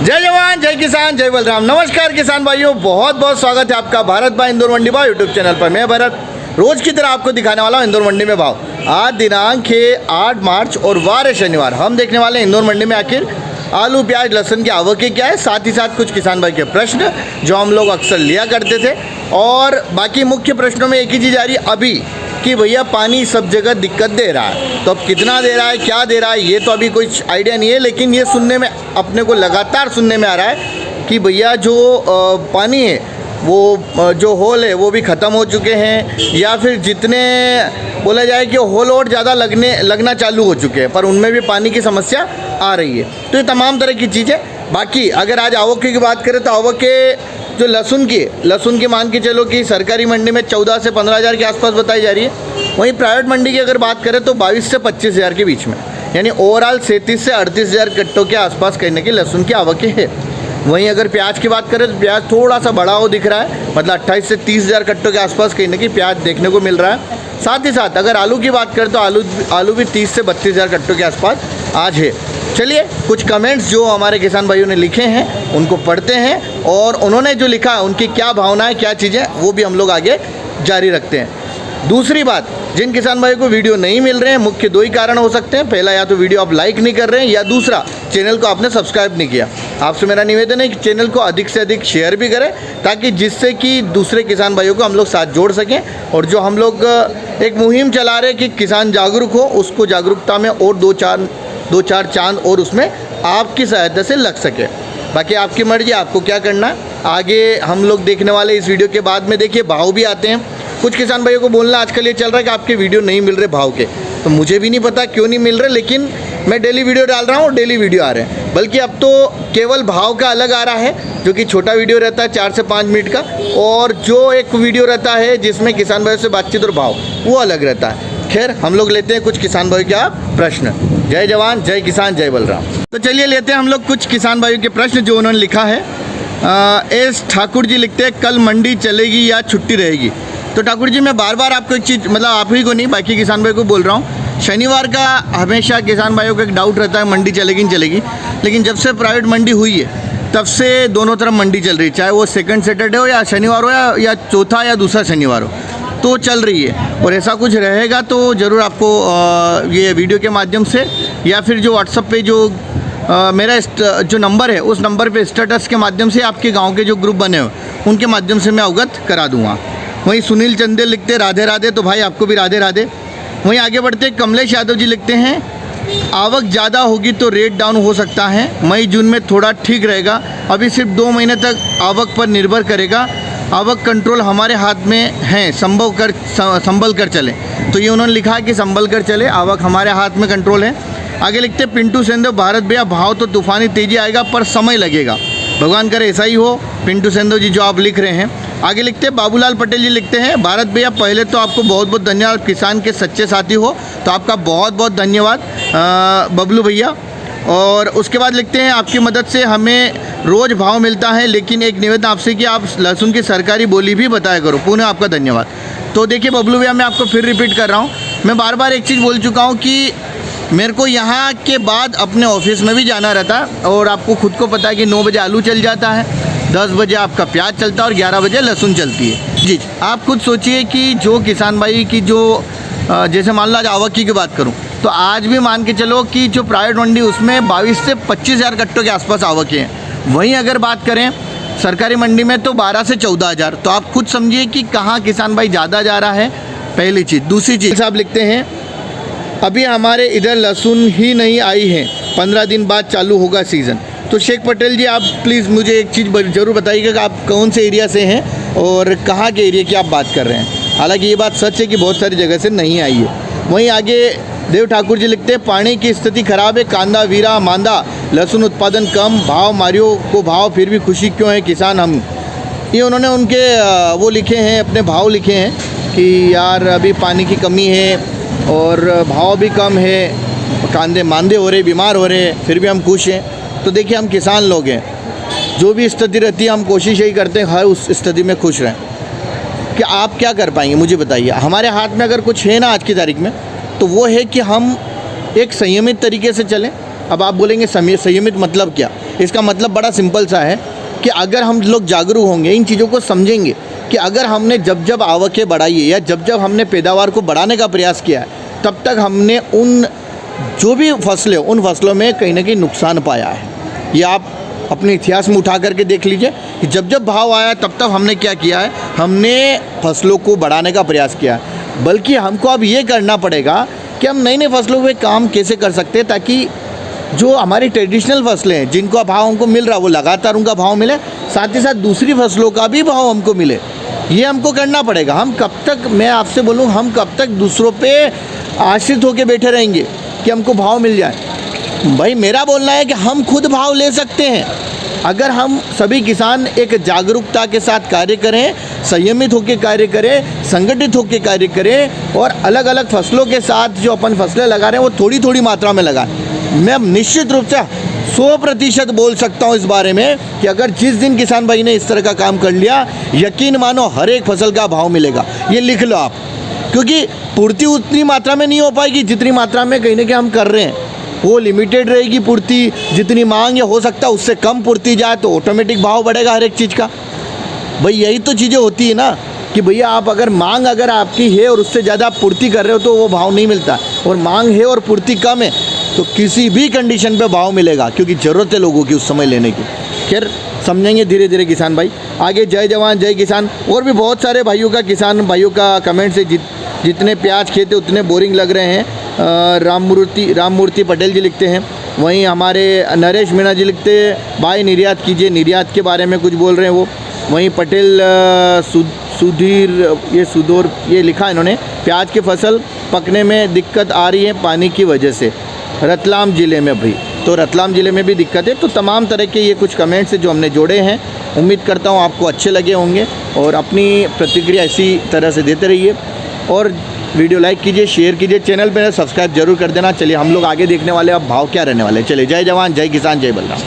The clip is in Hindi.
जय जवान जय किसान जय बलराम। नमस्कार किसान भाइयों, बहुत बहुत स्वागत है आपका भारत भाई इंदौर मंडी भाव यूट्यूब चैनल पर। मैं भरत रोज की तरह आपको दिखाने वाला हूँ इंदौर मंडी में भाव। आज दिनांक है 8 मार्च और वार है शनिवार। हम देखने वाले हैं इंदौर मंडी में आखिर आलू प्याज लहसुन की आवकें क्या है, साथ ही साथ कुछ किसान भाई के प्रश्न जो हम लोग अक्सर लिया करते थे, और बाकी मुख्य प्रश्नों में एक ही चीज़ आ रही है अभी कि भैया पानी सब जगह दिक्कत दे रहा है। तो अब कितना दे रहा है, क्या दे रहा है, ये तो अभी कुछ आइडिया नहीं है, लेकिन ये सुनने में अपने को लगातार सुनने में आ रहा है कि भैया जो पानी है वो जो होल है वो भी ख़त्म हो चुके हैं, या फिर जितने बोला जाए कि होल और ज़्यादा लगना चालू हो चुके हैं, पर उनमें भी पानी की समस्या आ रही है। तो ये तमाम तरह की चीज़ें। बाकी अगर आज आवक की बात करें तो आवक के जो लहसुन की मान के चलो कि सरकारी मंडी में 14 से 15 हज़ार के आसपास बताई जा रही है। वहीं प्राइवेट मंडी की अगर बात करें तो 22 से 25 हज़ार के बीच में, यानी ओवरऑल 37 से 38 हज़ार कट्टों के आसपास कहने की लहसुन की आवकें है। वहीं अगर प्याज की बात करें तो प्याज थोड़ा सा बढ़ा हो दिख रहा है, मतलब 28 से 30 हज़ार कट्टों के आसपास कहने की प्याज देखने को मिल रहा है। साथ ही साथ अगर आलू की बात करें तो आलू भी 30 से 32 हज़ार कट्टों के आसपास आज है। चलिए कुछ कमेंट्स जो हमारे किसान भाइयों ने लिखे हैं उनको पढ़ते हैं, और उन्होंने जो लिखा है उनकी क्या भावनाएं क्या चीज़ें वो भी हम लोग आगे जारी रखते हैं। दूसरी बात, जिन किसान भाइयों को वीडियो नहीं मिल रहे हैं, मुख्य दो ही कारण हो सकते हैं। पहला, या तो वीडियो आप लाइक नहीं कर रहे हैं, या दूसरा चैनल को आपने सब्सक्राइब नहीं किया। आपसे मेरा निवेदन है कि चैनल को अधिक से अधिक शेयर भी करें, ताकि जिससे कि दूसरे किसान भाइयों को हम लोग साथ जोड़ सकें, और जो हम लोग एक मुहिम चला रहे हैं कि किसान जागरूक हो, उसको जागरूकता में और दो चार चांद और उसमें आपकी सहायता से लग सके। बाकी आपकी मर्जी, आपको क्या करना है आगे हम लोग देखने वाले इस वीडियो के बाद में। देखिए भाव भी आते हैं। कुछ किसान भाइयों को बोलना आजकल ये चल रहा है कि आपके वीडियो नहीं मिल रहे भाव के, तो मुझे भी नहीं पता क्यों नहीं मिल रहे, लेकिन मैं डेली वीडियो डाल रहा हूँ और डेली वीडियो आ रहे हैं। बल्कि अब तो केवल भाव का अलग आ रहा है, जो कि छोटा वीडियो रहता है 4 से 5 मिनट का, और जो एक वीडियो रहता है जिसमें किसान भाइयों से बातचीत और भाव वो अलग रहता है। खैर हम लोग लेते हैं कुछ किसान भाइयों के आप प्रश्न। जय जवान जय किसान जय बलराम। तो चलिए लेते हैं हम लोग कुछ किसान भाइयों के प्रश्न जो उन्होंने लिखा है। एस ठाकुर जी लिखते हैं कल मंडी चलेगी या छुट्टी रहेगी। तो ठाकुर जी मैं बार बार आपको एक चीज़, मतलब आप ही को नहीं बाकी किसान भाई को बोल रहा हूँ, शनिवार का हमेशा किसान भाइयों को एक डाउट रहता है मंडी चलेगी नहीं चलेगी, लेकिन जब से प्राइवेट मंडी हुई है तब से दोनों तरफ मंडी चल रही है, चाहे वो सेकंड सैटरडे हो या शनिवार हो या चौथा या दूसरा शनिवार हो, तो चल रही है। और ऐसा कुछ रहेगा तो ज़रूर आपको ये वीडियो के माध्यम से या फिर जो व्हाट्सएप पे जो मेरा जो नंबर है उस नंबर पे स्टेटस के माध्यम से आपके गांव के जो ग्रुप बने हो उनके माध्यम से मैं अवगत करा दूंगा। वहीं सुनील चंदेल लिखते राधे राधे, तो भाई आपको भी राधे राधे। वहीं आगे बढ़ते कमलेश यादव जी लिखते हैं आवक ज़्यादा होगी तो रेट डाउन हो सकता है, मई जून में थोड़ा ठीक रहेगा, अभी सिर्फ 2 महीने तक आवक पर निर्भर करेगा, आवक कंट्रोल हमारे हाथ में है, संभल कर चले। तो ये उन्होंने लिखा है कि संभल कर चले, आवक हमारे हाथ में कंट्रोल है। आगे लिखते पिंटू सेंधव भारत भैया भाव तो तूफानी तेज़ी आएगा पर समय लगेगा, भगवान करे ऐसा ही हो। पिंटू सेंधव जी जो आप लिख रहे हैं। आगे लिखते बाबूलाल पटेल जी लिखते हैं भारत भैया पहले तो आपको बहुत बहुत धन्यवाद, किसान के सच्चे साथी हो, तो आपका बहुत बहुत धन्यवाद बबलू भैया। और उसके बाद लिखते हैं आपकी मदद से हमें रोज़ भाव मिलता है, लेकिन एक निवेदन आपसे कि आप लहसुन की सरकारी बोली भी बताया करो, पुनः आपका धन्यवाद। तो देखिए बबलू भैया मैं आपको फिर रिपीट कर रहा हूँ, मैं बार बार एक चीज़ बोल चुका हूँ कि मेरे को यहाँ के बाद अपने ऑफिस में भी जाना रहता है, और आपको खुद को पता है कि 9 बजे आलू चल जाता है, 10 बजे आपका प्याज चलता है और 11 बजे लहसुन चलती है। जी आप खुद सोचिए कि जो किसान भाई की जो जैसे मान लो आज आवक की बात करूं तो आज भी मान के चलो कि जो प्राइवेट मंडी उसमें 22 से 25 हज़ार कट्टों के आसपास आवक हैं। वहीं अगर बात करें सरकारी मंडी में तो 12 से 14 हज़ार। तो आप खुद समझिए कि कहाँ किसान भाई ज़्यादा जा रहा है, पहली चीज़। दूसरी चीज़ साहब लिखते हैं अभी हमारे इधर लहसुन ही नहीं आई है, 15 दिन बाद चालू होगा सीज़न। तो शेख पटेल जी आप प्लीज़ मुझे एक चीज़ ज़रूर बताइएगा कि आप कौन से एरिया से हैं और कहाँ के एरिया की आप बात कर रहे हैं। हालांकि ये बात सच है कि बहुत सारी जगह से नहीं आई है। वहीं आगे देव ठाकुर जी लिखते हैं पानी की स्थिति खराब है, कांदा वीरा मांदा, लहसुन उत्पादन कम, भाव मारियो को भाव फिर भी खुशी क्यों है किसान हम। ये उन्होंने उनके वो लिखे हैं, अपने भाव लिखे हैं कि यार अभी पानी की कमी है और भाव भी कम है, कांदे मांदे हो रहे, बीमार हो रहे, फिर भी हम खुश हैं। तो देखिए हम किसान लोग हैं, जो भी स्थिति रहती है हम कोशिश यही करते हैं हर उस स्थिति में खुश रहें। कि आप क्या कर पाएंगे मुझे बताइए। हमारे हाथ में अगर कुछ है ना आज की तारीख में तो वो है कि हम एक संयमित तरीके से चलें। अब आप बोलेंगे संयमित मतलब क्या? इसका मतलब बड़ा सिंपल सा है कि अगर हम लोग जागरूक होंगे, इन चीज़ों को समझेंगे कि अगर हमने जब जब आवकें बढ़ाई है या जब जब हमने पैदावार को बढ़ाने का प्रयास किया है, तब तक हमने उन जो भी फसलें उन फसलों में कहीं ना कहीं नुकसान पाया है। ये आप अपने इतिहास में उठा करके देख लीजिए कि जब जब भाव आया तब तब हमने क्या किया है, हमने फसलों को बढ़ाने का प्रयास किया है। बल्कि हमको अब ये करना पड़ेगा कि हम नई नई फसलों पे काम कैसे कर सकते हैं, ताकि जो हमारी ट्रेडिशनल फसलें हैं जिनका भाव हमको मिल रहा है वो लगातार उनका भाव मिले, साथ ही साथ दूसरी फसलों का भी भाव हमको मिले। ये हमको करना पड़ेगा। हम कब तक, मैं आपसे बोलूँ, हम कब तक दूसरों पे आश्रित होकर बैठे रहेंगे कि हमको भाव मिल जाए? भाई मेरा बोलना है कि हम खुद भाव ले सकते हैं। अगर हम सभी किसान एक जागरूकता के साथ कार्य करें, संयमित होकर कार्य करें, संगठित होकर कार्य करें और अलग अलग फसलों के साथ जो अपन फसलें लगा रहे हैं वो थोड़ी थोड़ी मात्रा में लगाएं, मैं निश्चित रूप से 100% बोल सकता हूँ इस बारे में कि अगर जिस दिन किसान भाई ने इस तरह का काम कर लिया, यकीन मानो हर एक फसल का भाव मिलेगा। ये लिख लो आप, क्योंकि पूर्ति उतनी मात्रा में नहीं हो पाएगी जितनी मात्रा में कहीं ना कहीं हम कर रहे हैं। वो लिमिटेड रहेगी पूर्ति, जितनी मांग या हो सकता है उससे कम पूर्ति जाए तो ऑटोमेटिक भाव बढ़ेगा हर एक चीज़ का। भाई यही तो चीज़ें होती है ना कि भैया आप अगर मांग अगर आपकी है और उससे ज़्यादा आप पूर्ति कर रहे हो तो वो भाव नहीं मिलता, और मांग है और पूर्ति कम है तो किसी भी कंडीशन पे भाव मिलेगा, क्योंकि ज़रूरत है लोगों की उस समय लेने की। खैर समझेंगे धीरे धीरे किसान भाई आगे। जय जवान जय किसान। और भी बहुत सारे भाइयों का, किसान भाइयों का कमेंट से जितने प्याज खेते उतने बोरिंग लग रहे हैं। राममूर्ति पटेल जी लिखते हैं। वहीं हमारे नरेश मीणा जी लिखते हैं भाई निर्यात कीजिए, निर्यात के बारे में कुछ बोल रहे हैं वो। वहीं पटेल सुधीर ये लिखा इन्होंने, प्याज की फसल पकने में दिक्कत आ रही है पानी की वजह से रतलाम ज़िले में भाई। तो रतलाम ज़िले में भी दिक्कत है। तो तमाम तरह के ये कुछ कमेंट्स जो हमने जोड़े हैं, उम्मीद करता हूँ आपको अच्छे लगे होंगे और अपनी प्रतिक्रिया इसी तरह से देते रहिए और वीडियो लाइक कीजिए, शेयर कीजिए, चैनल पर सब्सक्राइब जरूर कर देना। चलिए हम लोग आगे देखने वाले अब भाव क्या रहने वाले हैं। चलिए जय जवान जय किसान जय बलराम।